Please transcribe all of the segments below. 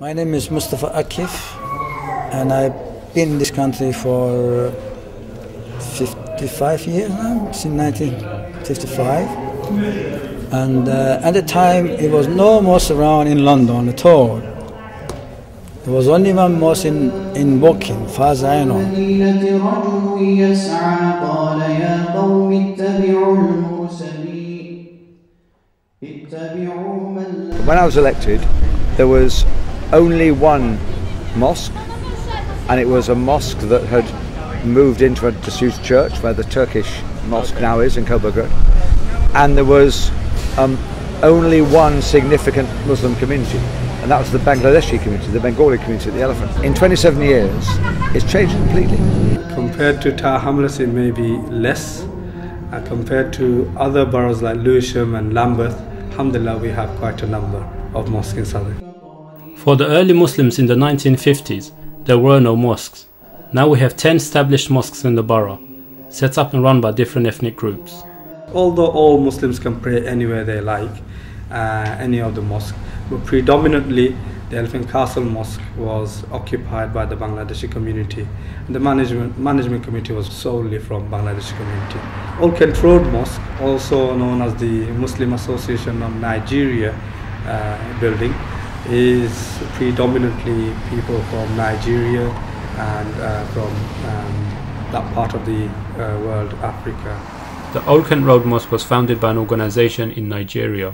My name is Mustafa Akif, and I've been in this country for 55 years now, since 1955. And at the time, it was no mosque around in London at all. There was only one mosque in Woking, far as I know. When I was elected, there was only one mosque, and it was a mosque that had moved into a disused church where the Turkish mosque now is in Kilbergate, and there was only one significant Muslim community, and that was the Bangladeshi community, the Bengali community at the Elephant. In 27 years, it's changed completely. Compared to Tower Hamlets, it may be less. Compared to other boroughs like Lewisham and Lambeth, alhamdulillah, we have quite a number of mosques in Southwark. For the early Muslims in the 1950s, there were no mosques. Now we have 10 established mosques in the borough, set up and run by different ethnic groups. Although all Muslims can pray anywhere they like, any of the mosques, but predominantly the Elephant Castle Mosque was occupied by the Bangladeshi community. And the management committee was solely from Bangladeshi community. Old Kent Road Mosque, also known as the Muslim Association of Nigeria building, is predominantly people from Nigeria and from that part of the world, Africa. The Old Kent Road Mosque was founded by an organization in Nigeria.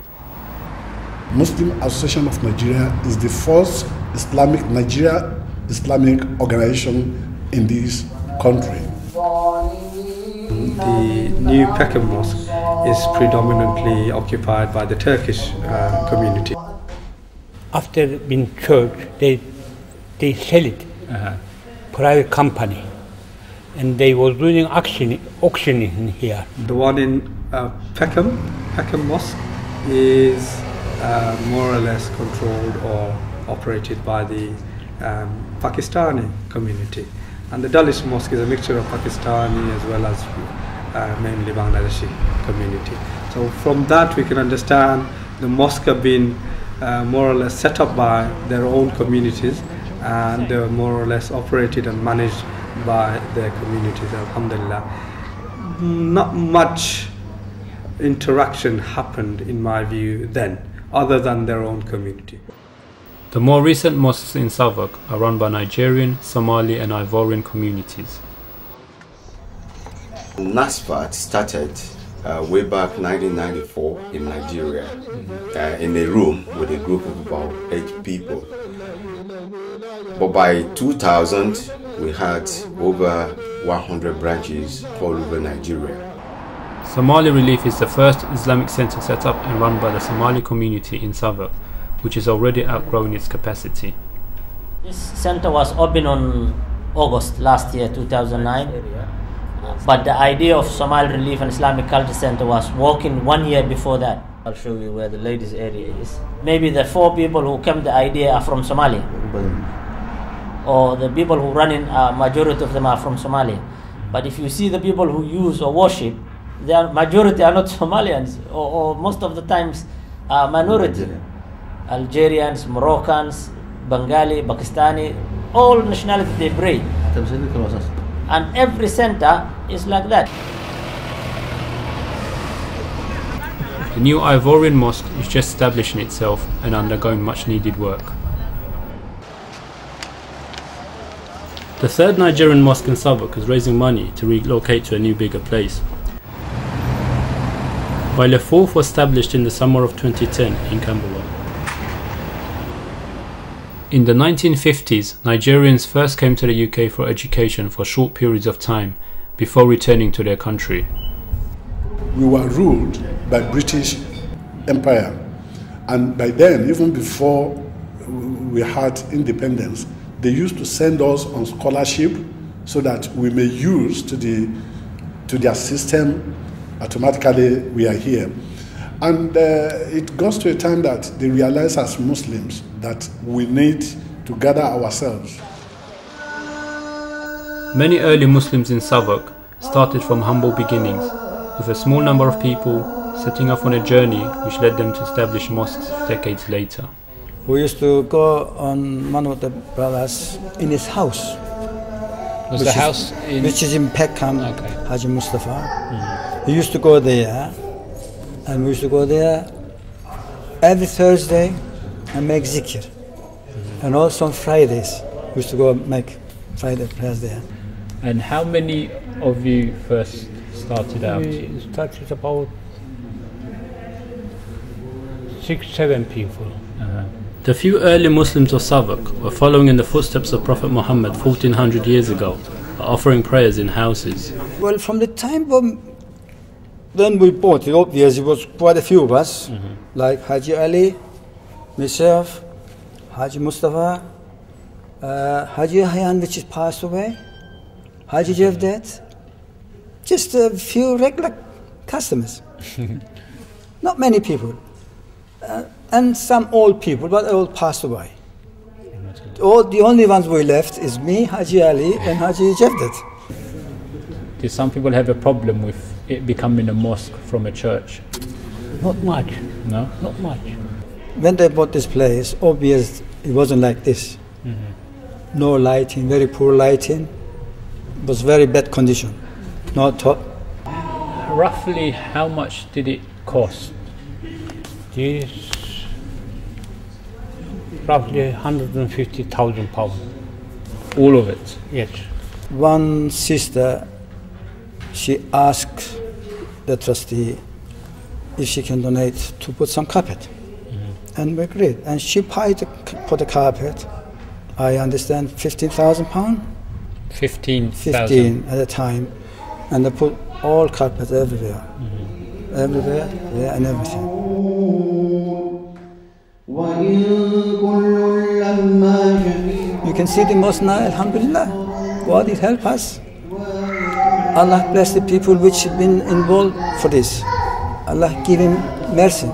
Muslim Association of Nigeria is the first Islamic organization in this country. The new Peckham Mosque is predominantly occupied by the Turkish community. After being church, they sell it, private company, and they were doing auctioning here. The one in Peckham Mosque is more or less controlled or operated by the Pakistani community, and the Dalish Mosque is a mixture of Pakistani as well as mainly Bangladeshi community. So from that we can understand the mosque have been more or less set up by their own communities, and they're more or less operated and managed by their communities, alhamdulillah. Not much interaction happened in my view then, other than their own community. The more recent mosques in Southwark are run by Nigerian, Somali and Ivorian communities. NASFAT started way back 1994 in Nigeria, in a room with a group of about 8 people. But by 2000, we had over 100 branches all over Nigeria. Somali Relief is the first Islamic center set up and run by the Somali community in Southwark, which is already outgrowing its capacity. This center was opened on August last year, 2009. But the idea of Somali Relief and Islamic Culture Center was working 1 year before that. I'll show you where the ladies' area is. Maybe the 4 people who came the idea are from Somalia. Or the people who run in, majority of them are from Somalia. But if you see the people who use or worship, the majority are not Somalians, or most of the times minority. Algerians, Moroccans, Bengali, Pakistani, all nationalities they pray. And every center is like that. The new Ivorian Mosque is just establishing itself and undergoing much needed work. The third Nigerian mosque in Southwark is raising money to relocate to a new bigger place, while a fourth was established in the summer of 2010 in Camberwell. In the 1950s, Nigerians first came to the UK for education for short periods of time before returning to their country. We were ruled by British Empire, and by then, even before we had independence, they used to send us on scholarship so that we may use to their system. Automatically we are here. And it goes to a time that they realize as Muslims that we need to gather ourselves. Many early Muslims in Southwark started from humble beginnings, with a small number of people setting off on a journey which led them to establish mosques decades later. We used to go on one of the brothers in his house. Was the house in... Which is in Peckham, Okay. Haji Mustafa. He used to go there, and we used to go there every Thursday and make zikr. And also on Fridays, we used to go make Friday prayers there. And how many of you first started out? We started about 6-7 people. The few early Muslims of Southwark were following in the footsteps of Prophet Muhammad 1400 years ago by offering prayers in houses. Well, from the time when we bought it, obviously, it was quite a few of us, like Haji Ali, myself, Haji Mustafa, Haji Hayan, which is passed away, Haji Jevdet, just a few regular customers. Not many people. And some old people, but they all passed away. The only ones we left is me, Haji Ali, and Haji Jevdet. Did some people have a problem with it becoming a mosque from a church? Not much. No? Not much. When they bought this place, obviously it wasn't like this. No lighting, very poor lighting. It was very bad condition. No top. Roughly how much did it cost? This roughly £150,000. All of it? Yes. One sister, she asked the trustee if she can donate to put some carpet. And we agreed. And she paid for the carpet, I understand, £15,000. 15,000? 15 at the time. And they put all carpet everywhere. Everywhere, yeah, and everything. You can see the mosque now, alhamdulillah. God will help us. Allah bless the people which have been involved for this. Allah give him mercy.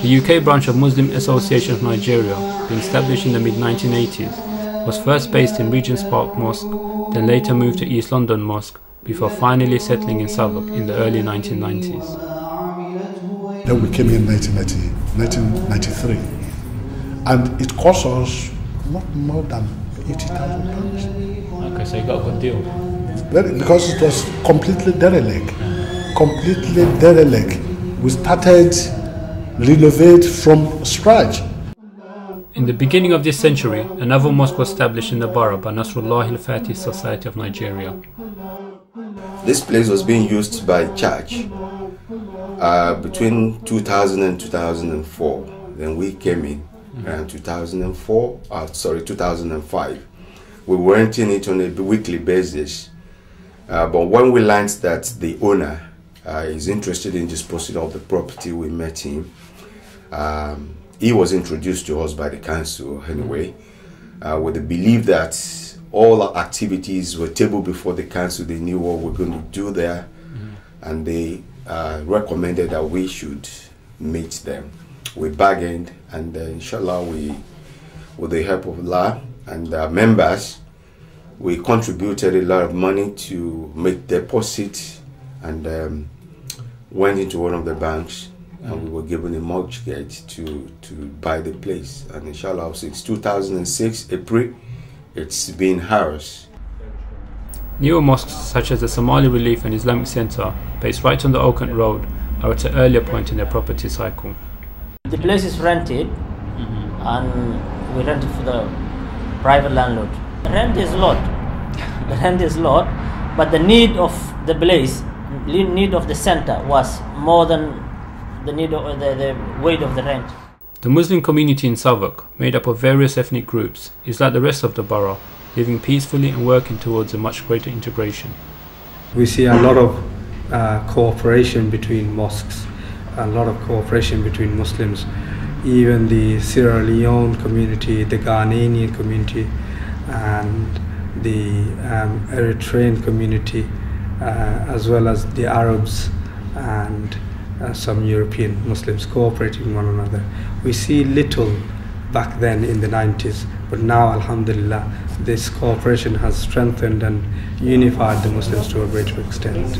The UK branch of Muslim Association of Nigeria, being established in the mid-1980s, was first based in Regent's Park Mosque, then later moved to East London Mosque, before finally settling in Southwark in the early 1990s. Then we came in 1993, and it cost us not more than £80,000. Okay, so you got a good deal. Because it was completely derelict. Completely derelict. We started renovate from scratch. In the beginning of this century, another mosque was established in the borough by Nasrullah al-Fatih Society of Nigeria. This place was being used by church between 2000 and 2004. Then we came in around 2005. We were renting it on a weekly basis. But when we learned that the owner is interested in disposing of the property, we met him. He was introduced to us by the council anyway, with the belief that all our activities were tabled before the council. They knew what we're going to do there, and they recommended that we should meet them. We bargained, and inshallah, with the help of Allah and our members, we contributed a lot of money to make deposits, and went into one of the banks, and we were given a mortgage to buy the place. And inshallah, since 2006 April, it's been ours. Newer mosques such as the Somali Relief and Islamic Center, based right on the Oakland Road, are at an earlier point in their property cycle. The place is rented, and we rent it for the private landlord. The rent is a lot. The rent is a lot, but the need of the place, need of the center was more than the need of the weight of the rent. The Muslim community in Southwark, made up of various ethnic groups, is like the rest of the borough, living peacefully and working towards a much greater integration. We see a lot of cooperation between mosques, a lot of cooperation between Muslims. Even the Sierra Leone community, the Ghanaian community, and the Eritrean community, as well as the Arabs and some European Muslims cooperating with one another. We see little back then in the 90s, But now, alhamdulillah, this cooperation has strengthened and unified the Muslims to a greater extent.